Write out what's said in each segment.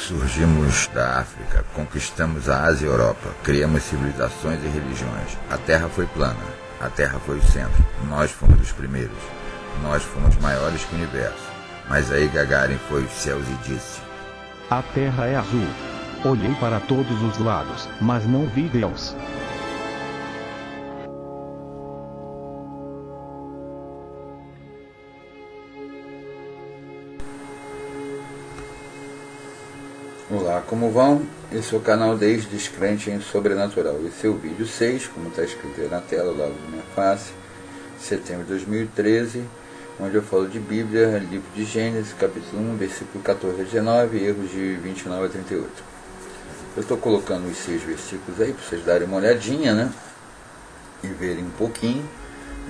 Surgimos da África, conquistamos a Ásia e a Europa, criamos civilizações e religiões. A Terra foi plana, a Terra foi o centro. Nós fomos os primeiros, nós fomos maiores que o universo. Mas aí Gagarin foi aos céus e disse: a Terra é azul. Olhei para todos os lados, mas não vi Deus. Olá, como vão? Esse é o canal Descrente em Sobrenatural. Esse é o vídeo 6, como está escrito aí na tela, ao lado da minha face, setembro de 2013, onde eu falo de Bíblia, livro de Gênesis, capítulo 1, versículo 14 a 19, erros de 29 a 38. Eu estou colocando os 6 versículos aí para vocês darem uma olhadinha, né? E verem um pouquinho,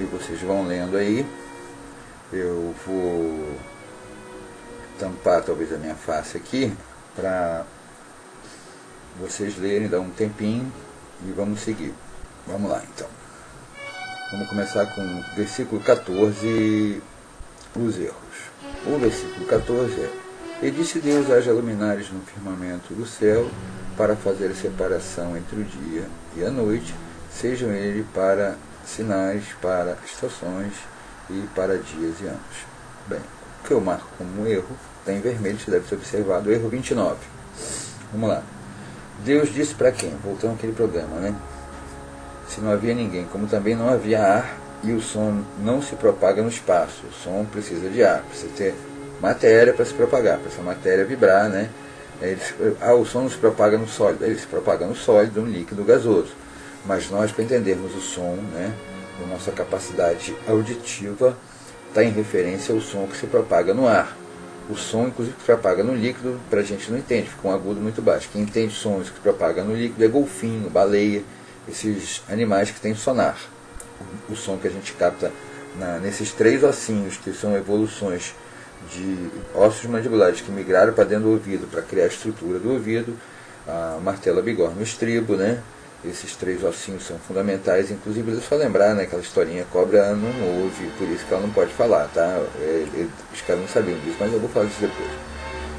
e vocês vão lendo aí. Eu vou tampar talvez a minha face aqui, para vocês lerem, dar um tempinho e vamos seguir. Vamos lá então. Vamos começar com o versículo 14, os erros. O versículo 14 é: e disse Deus: haja luminares no firmamento do céu, para fazer a separação entre o dia e a noite, sejam eles para sinais, para estações e para dias e anos. Bem, o que eu marco como um erro está em vermelho, você deve ter observado o erro 29. Vamos lá. Deus disse para quem? Voltando àquele problema, né? Se não havia ninguém, como também não havia ar, e o som não se propaga no espaço. O som precisa de ar, precisa ter matéria para se propagar, para essa matéria vibrar, né? O som não se propaga no sólido, ele se propaga no sólido, no líquido gasoso. Mas nós, para entendermos o som, né, a nossa capacidade auditiva está em referência ao som que se propaga no ar. O som, inclusive, que se propaga no líquido, para a gente não entende, fica um agudo muito baixo. Quem entende sons que se propaga no líquido é golfinho, baleia, esses animais que têm sonar. O som que a gente capta nesses 3 ossinhos, que são evoluções de ossos mandibulares que migraram para dentro do ouvido para criar a estrutura do ouvido, a martela, bigorna, o estribo, né? Esses 3 ossinhos são fundamentais, inclusive é só lembrar, né, aquela historinha: cobra não ouve, por isso que ela não pode falar, tá? Os caras não sabiam disso, mas eu vou falar disso depois.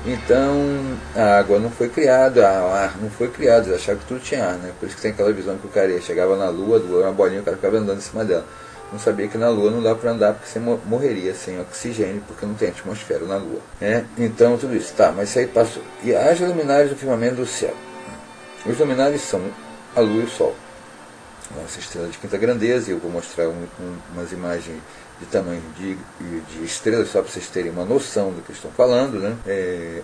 Então, a água não foi criada, o ar não foi criado, eles achavam que tudo tinha ar, né? Por isso que tem aquela visão que o cara chegava na lua, a lua era uma bolinha, o cara ficava andando em cima dela. Não sabia que na lua não dá para andar porque você morreria sem oxigênio, porque não tem atmosfera na lua, né? Então, tudo isso, tá, mas isso aí passou. E haja luminares no firmamento do céu. Os luminares são a lua e o sol, nossa estrela de quinta grandeza. E eu vou mostrar umas imagens de tamanho de estrelas, só para vocês terem uma noção do que eu estou falando, né?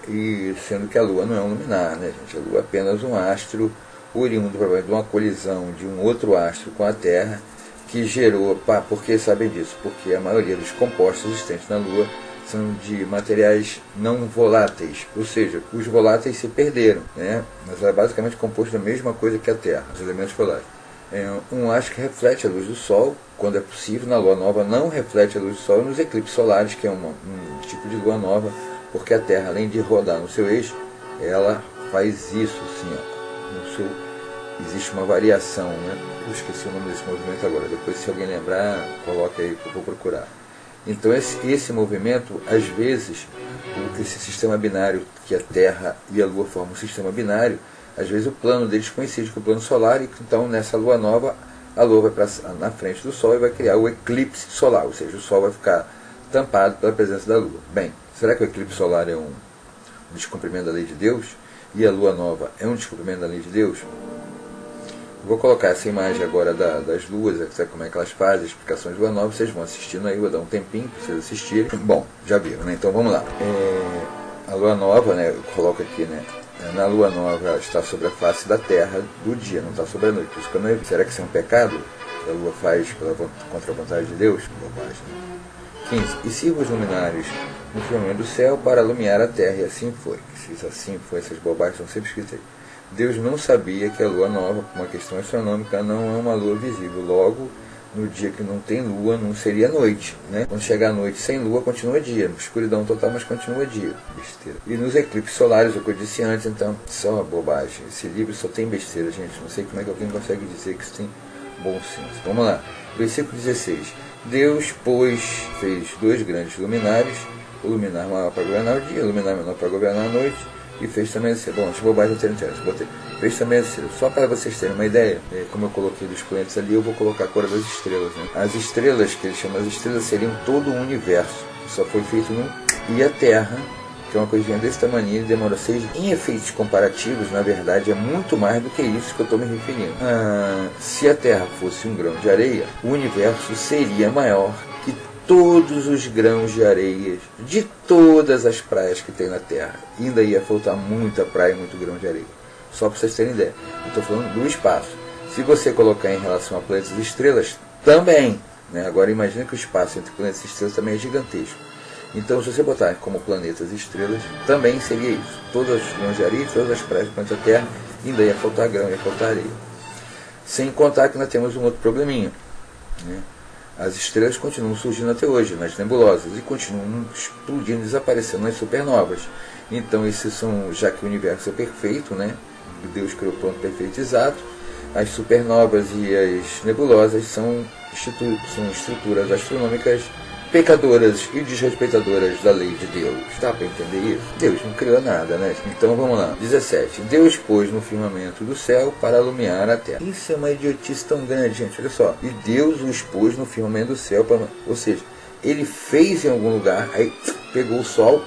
E sendo que a lua não é um luminar, né, gente? A lua é apenas um astro oriundo de uma colisão de um outro astro com a Terra, que gerou, por que sabem disso? Porque a maioria dos compostos existentes na lua são de materiais não voláteis, ou seja, os voláteis se perderam, né? Mas ela é basicamente composto da mesma coisa que a Terra, os elementos polares. Um astro que reflete a luz do Sol, quando é possível. Na lua nova não reflete a luz do Sol, e nos eclipses solares, que é um tipo de lua nova, porque a Terra, além de rodar no seu eixo, ela faz isso, assim, existe uma variação, né? Eu esqueci o nome desse movimento agora, depois, se alguém lembrar, coloca aí que eu vou procurar. Então esse movimento, às vezes, esse sistema binário, que a Terra e a Lua formam um sistema binário, às vezes o plano deles coincide com o plano solar, e então nessa Lua nova, a Lua vai na frente do Sol e vai criar o eclipse solar, ou seja, o Sol vai ficar tampado pela presença da Lua. Bem, será que o eclipse solar é um descumprimento da lei de Deus? E a Lua nova é um descumprimento da lei de Deus? Vou colocar essa imagem agora das luas, sabe como é que elas fazem, explicações de lua nova, vocês vão assistindo aí, vou dar um tempinho para vocês assistirem. Bom, já viram, né? Então vamos lá. A lua nova, né, eu coloco aqui, né? Na lua nova ela está sobre a face da Terra do dia, não está sobre a noite. Por isso que a noite, será que isso é um pecado que a lua faz contra a vontade de Deus? Bobagem. 15. E sirva os luminares no firmamento do céu para iluminar a terra, e assim foi. Se assim foi, essas bobagens estão sempre escritas aí. Deus não sabia que a lua nova, por uma questão astronômica, não é uma lua visível. Logo, no dia que não tem lua, não seria noite, né? Quando chegar a noite sem lua, continua dia. Escuridão total, mas continua dia. Besteira. E nos eclipses solares, o que eu disse antes, então, só bobagem. Esse livro só tem besteira, gente. Não sei como é que alguém consegue dizer que isso tem bom senso. Vamos lá. Versículo 16. Deus, pois, fez 2 grandes luminares, o luminar maior para governar o dia, o luminar menor para governar a noite, e fez também as estrelas. Bom, as bobagens eu tenho botei. Fez também as estrelas. Só para vocês terem uma ideia, como eu coloquei dos planetas ali, eu vou colocar a cor das estrelas. Né? As estrelas, que eles chamam as estrelas, seriam todo o universo. Só foi feito num... E a Terra, que é uma coisinha desse tamanho, demora 6. Em efeitos comparativos, na verdade, é muito mais do que isso que eu estou me referindo. Se a Terra fosse um grão de areia, o universo seria maior que todos os grãos de areia de todas as praias que tem na Terra. Ainda ia faltar muita praia e muito grão de areia. Só para vocês terem ideia. Eu estou falando do espaço. Se você colocar em relação a planetas e estrelas, também. Né? Agora imagina que o espaço entre planetas e estrelas também é gigantesco. Então, se você botar como planetas e estrelas, também seria isso. Todas as grãos de areia, todas as praias do planeta Terra, ainda ia faltar grão, ia faltar areia. Sem contar que nós temos um outro probleminha. Né? As estrelas continuam surgindo até hoje, nas nebulosas, e continuam explodindo, desaparecendo nas supernovas. Então, esses são, já que o universo é perfeito, né? Deus criou o plano perfeito e exato, as supernovas e as nebulosas são estruturas astronômicas pecadoras e desrespeitadoras da lei de Deus. Dá para entender isso? Deus não criou nada, né? Então vamos lá. 17. Deus pôs no firmamento do céu para alumiar a terra. Isso é uma idiotice tão grande, gente. Olha só. E Deus os pôs no firmamento do céu para... Ou seja, ele fez em algum lugar, aí pegou o sol,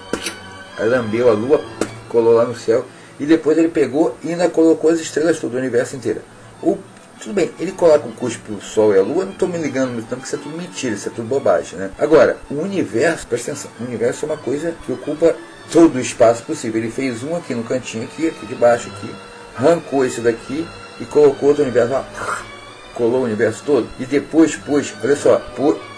aí lambeu a lua, colou lá no céu, e depois ele pegou e ainda colocou as estrelas todo o universo inteiro. Tudo bem, ele coloca o cuspe o sol e a lua, eu não estou me ligando muito, porque isso é tudo mentira, isso é tudo bobagem, né? Agora, o universo, presta atenção, o universo é uma coisa que ocupa todo o espaço possível. Ele fez um aqui no cantinho, aqui de baixo, aqui, arrancou esse daqui e colocou outro universo lá, colou o universo todo, e depois pôs, olha só,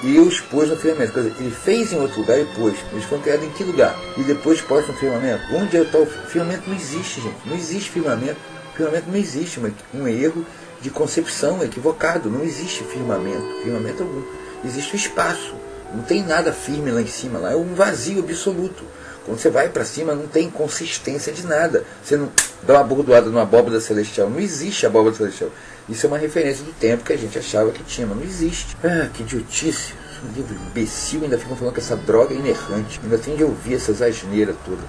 e os pôs no firmamento. Quer dizer, ele fez em outro lugar e pôs. Eles foram criados em que lugar? E depois pôs no firmamento. Onde está o firmamento? Não existe, gente, não existe firmamento. Firmamento não existe, um erro de concepção equivocado. Não existe firmamento algum. Existe o espaço, não tem nada firme lá em cima, lá é um vazio absoluto. Quando você vai para cima não tem consistência de nada, você não dá uma bordoada numa abóbora celestial, não existe abóbora celestial. Isso é uma referência do tempo que a gente achava que tinha, mas não existe. Que idiotice, um livro imbecil, ainda ficam falando que essa droga é inerrante, ainda tem de ouvir essas asneiras todas.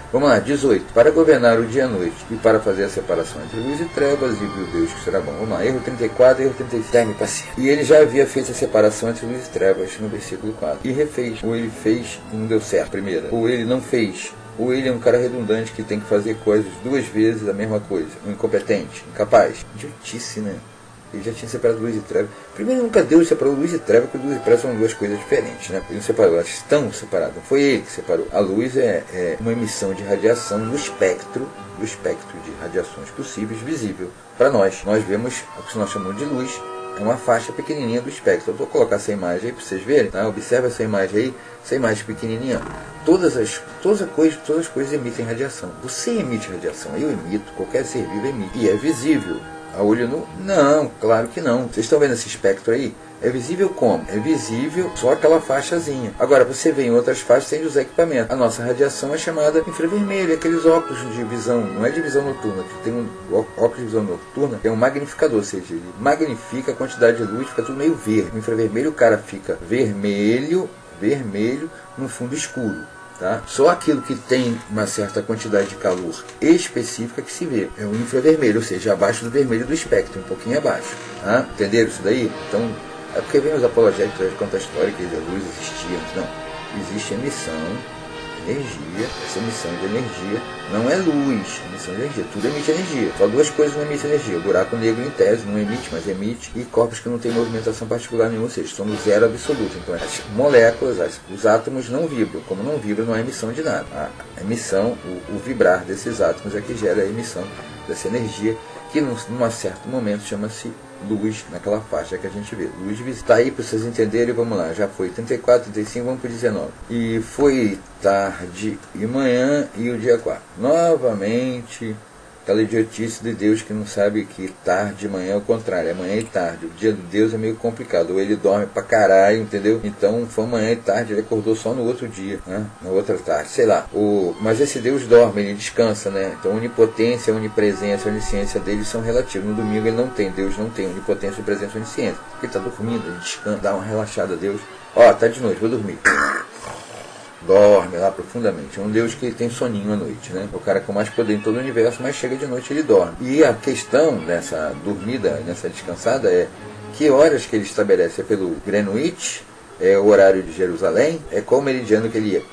Vamos lá, 18. Para governar o dia e a noite, e para fazer a separação entre luz e trevas, e viu Deus que será bom. Vamos lá, erro 34, erro 36. Terme paciente. E ele já havia feito a separação entre luz e trevas, no versículo 4. E refez. Ou ele fez e não deu certo, primeira. Ou ele não fez. Ou ele é um cara redundante que tem que fazer coisas 2 vezes a mesma coisa. Um incompetente, incapaz. Idiotice, né? Ele já tinha separado luz e treva. Primeiro, nunca Deus separou luz e treva, porque luz e treva são 2 coisas diferentes, né? Ele não separou, elas estão separadas. Não foi ele que separou. A luz é uma emissão de radiação no espectro de radiações possíveis, visível para nós. Nós vemos o que nós chamamos de luz, é uma faixa pequenininha do espectro. Eu vou colocar essa imagem aí para vocês verem, tá? Observa essa imagem aí, essa imagem pequenininha. Todas as coisas emitem radiação. Você emite radiação, eu emito, qualquer ser vivo emite. E é visível. A olho nu? Não, claro que não. Vocês estão vendo esse espectro aí? É visível como? É visível só aquela faixazinha. Agora, você vê em outras faixas sem usar equipamento. A nossa radiação é chamada infravermelho, aqueles óculos de visão, não é de visão noturna, que tem um óculos de visão noturna, é um magnificador, ou seja, ele magnifica a quantidade de luz, fica tudo meio verde. No infravermelho o cara fica vermelho no fundo escuro. Tá? Só aquilo que tem uma certa quantidade de calor específica que se vê. É o infravermelho, ou seja, abaixo do vermelho do espectro, um pouquinho abaixo. Tá? Entenderam isso daí? Então, é porque vem os apologéticos que contam a história que a luz existia. Não, existe emissão de energia. Essa emissão de energia não é luz, emissão de energia, tudo emite energia. Só 2 coisas não emitem energia: o buraco negro em tese não emite, mas emite, e corpos que não têm movimentação particular nenhuma, ou seja, estão no zero absoluto. Então as moléculas, os átomos não vibram. Como não vibram, não há emissão de nada. A emissão, o vibrar desses átomos é que gera a emissão dessa energia, que num certo momento chama-se luz, naquela faixa que a gente vê. Luz visível. Está aí para vocês entenderem, vamos lá. Já foi 34, 35, vamos para 19. E foi tarde e manhã e o dia 4. Novamente, aquela idiotice de Deus que não sabe que tarde e manhã é o contrário, é manhã e tarde. O dia de Deus é meio complicado, ou ele dorme pra caralho, entendeu? Então foi manhã e tarde, ele acordou só no outro dia, né? Na outra tarde, sei lá. Mas esse Deus dorme, ele descansa, né? Então onipotência, onipresença, onisciência dele são relativos. No domingo ele não tem, Deus não tem onipotência, onipresença, onisciência. Ele tá dormindo, ele descansa, dá uma relaxada a Deus. Ó, tá de noite, vou dormir. dorme lá profundamente. É um Deus que tem soninho à noite, né? O cara com mais poder em todo o universo, mas chega de noite ele dorme. E a questão nessa dormida, nessa descansada é que horas que ele estabelece é pelo Greenwich, é o horário de Jerusalém, é qual meridiano que ele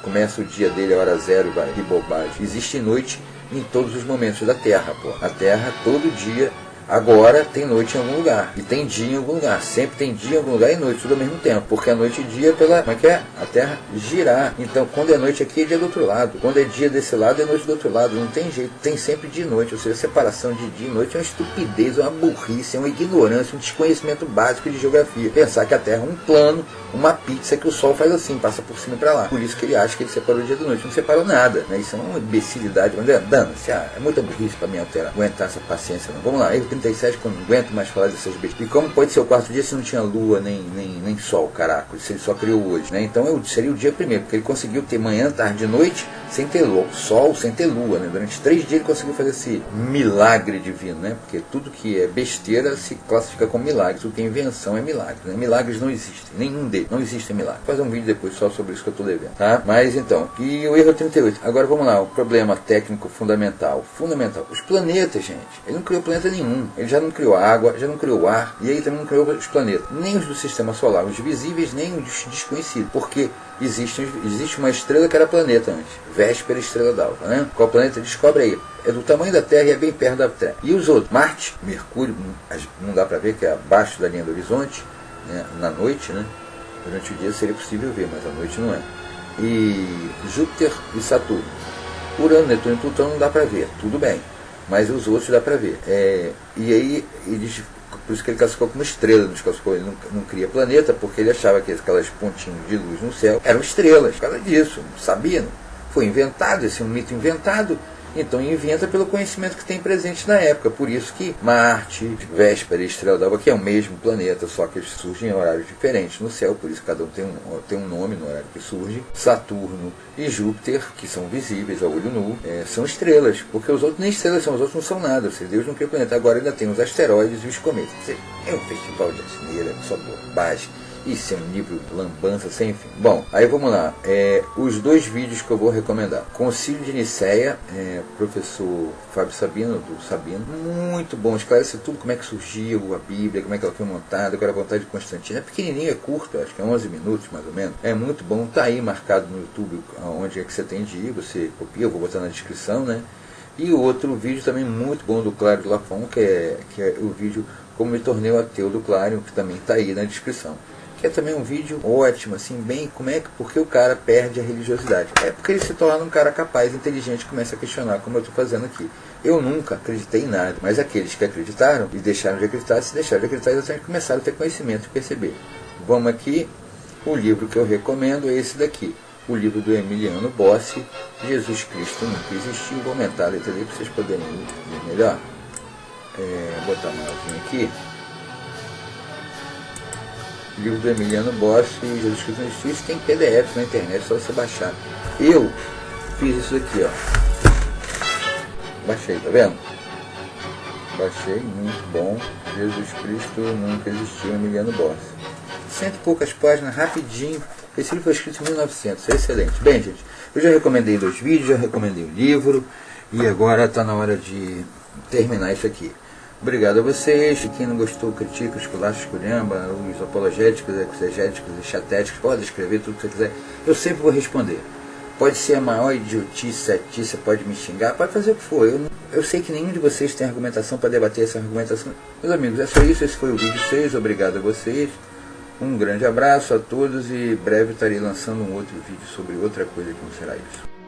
começa o dia dele a hora zero, vai, que bobagem. Existe noite em todos os momentos da Terra, pô. A Terra todo dia. Agora tem noite em algum lugar, e tem dia em algum lugar, sempre tem dia em algum lugar e noite, tudo ao mesmo tempo, porque a noite e dia é pela, como é que é? A Terra girar. Então quando é noite aqui é dia do outro lado, quando é dia desse lado é noite do outro lado, não tem jeito, tem sempre dia e noite, ou seja, a separação de dia e noite é uma estupidez, é uma burrice, é uma ignorância, um desconhecimento básico de geografia. Pensar que a Terra é um plano, uma pizza que o Sol faz assim, passa por cima e para lá. Por isso que ele acha que ele separou o dia da noite, não separou nada, né? Isso é uma imbecilidade, dane-se, é muita burrice para mim aguentar essa paciência, não. Vamos lá, 37, que eu não aguento mais falar dessas besteiras. E como pode ser o quarto dia se não tinha lua nem sol, caraca, se ele só criou hoje, né? Então seria o dia primeiro, porque ele conseguiu ter manhã, tarde e noite sem ter sol, sem ter lua, né? Durante 3 dias ele conseguiu fazer esse milagre divino, né? Porque tudo que é besteira se classifica como milagre, tudo que é invenção é milagre, né? Milagres não existem, nenhum deles, não existe milagre. Vou fazer um vídeo depois só sobre isso que eu estou devendo, tá? Mas então, e o erro 38. Agora vamos lá, o problema técnico fundamental. Os planetas, gente, ele não criou planeta nenhum, ele já não criou água, já não criou ar, e aí também não criou os planetas, nem os do sistema solar, os visíveis, nem os desconhecidos, porque existe uma estrela que era planeta antes, Véspera Estrela d'Alva, né? Qual planeta? Descobre aí. É do tamanho da Terra e é bem perto da Terra. E os outros? Marte, Mercúrio, não dá para ver, que é abaixo da linha do horizonte, né? Na noite, né? Durante o dia seria possível ver, mas à noite não é. E Júpiter e Saturno. Urano, Netuno e Plutão não dá para ver, tudo bem. Mas os outros dá para ver. E aí, por isso que ele classificou como estrela, ele não cria planeta, porque ele achava que aquelas pontinhas de luz no céu eram estrelas. Por causa disso, não sabia, não. Foi inventado, esse é um mito inventado. Então inventa pelo conhecimento que tem presente na época. Por isso que Marte, Véspera e Estrela d'Alva, que é o mesmo planeta, só que eles surgem em horários diferentes no céu, por isso cada um tem um nome no horário que surge. Saturno e Júpiter, que são visíveis ao olho nu, são estrelas, porque os outros nem estrelas são, os outros não são nada, ou seja, Deus não criou planeta. Agora ainda tem os asteroides e os cometas. Ou seja, é um festival de asneira, só bobagem. Isso é um livro lambança sem fim. Bom, aí vamos lá. Os 2 vídeos que eu vou recomendar. Concílio de Nicéia, professor Fábio Sabino, do Sabino. Muito bom, esclarece tudo, como é que surgiu a Bíblia, como é que ela foi montada, qual era a vontade de Constantino. É pequenininho, é curto, acho que é 11 minutos mais ou menos. É muito bom, tá aí marcado no YouTube onde é que você tem de ir, você copia, eu vou botar na descrição, né? E outro vídeo também muito bom do Clário Lafon, que é o vídeo Como Me Tornei o Ateu do Clário, que também tá aí na descrição. Que é também um vídeo ótimo, assim, bem, porque o cara perde a religiosidade? É porque ele se torna um cara capaz, inteligente, começa a questionar, como eu estou fazendo aqui. Eu nunca acreditei em nada, mas aqueles que acreditaram e deixaram de acreditar, se deixaram de acreditar, exatamente começaram a ter conhecimento e perceber. Vamos aqui, o livro que eu recomendo é esse daqui, o livro do Emiliano Bossi, Jesus Cristo Nunca Existiu. Vou aumentar a letra ali para vocês poderem ler melhor. Vou botar maiorzinho aqui. Livro do Emiliano Bossi, Jesus Cristo Não Existiu. Isso tem PDF na internet, só você baixar. Eu fiz isso aqui, ó. Baixei, tá vendo? Baixei, muito bom. Jesus Cristo Nunca Existiu, Emiliano Bossi. 100 e poucas páginas, rapidinho. Esse livro foi escrito em 1900, é excelente. Bem, gente, eu já recomendei 2 vídeos, já recomendei o livro. E agora está na hora de terminar isso aqui. Obrigado a vocês. Quem não gostou, critica, esculacha, esculhamba, os apologéticos, exegéticos e chatéticos, pode escrever tudo que você quiser. Eu sempre vou responder. Pode ser a maior idiotice, pode me xingar, pode fazer o que for. Eu sei que nenhum de vocês tem argumentação para debater essa argumentação. Meus amigos, é só isso. Esse foi o vídeo 6. Obrigado a vocês. Um grande abraço a todos e breve estarei lançando um outro vídeo sobre outra coisa que não será isso.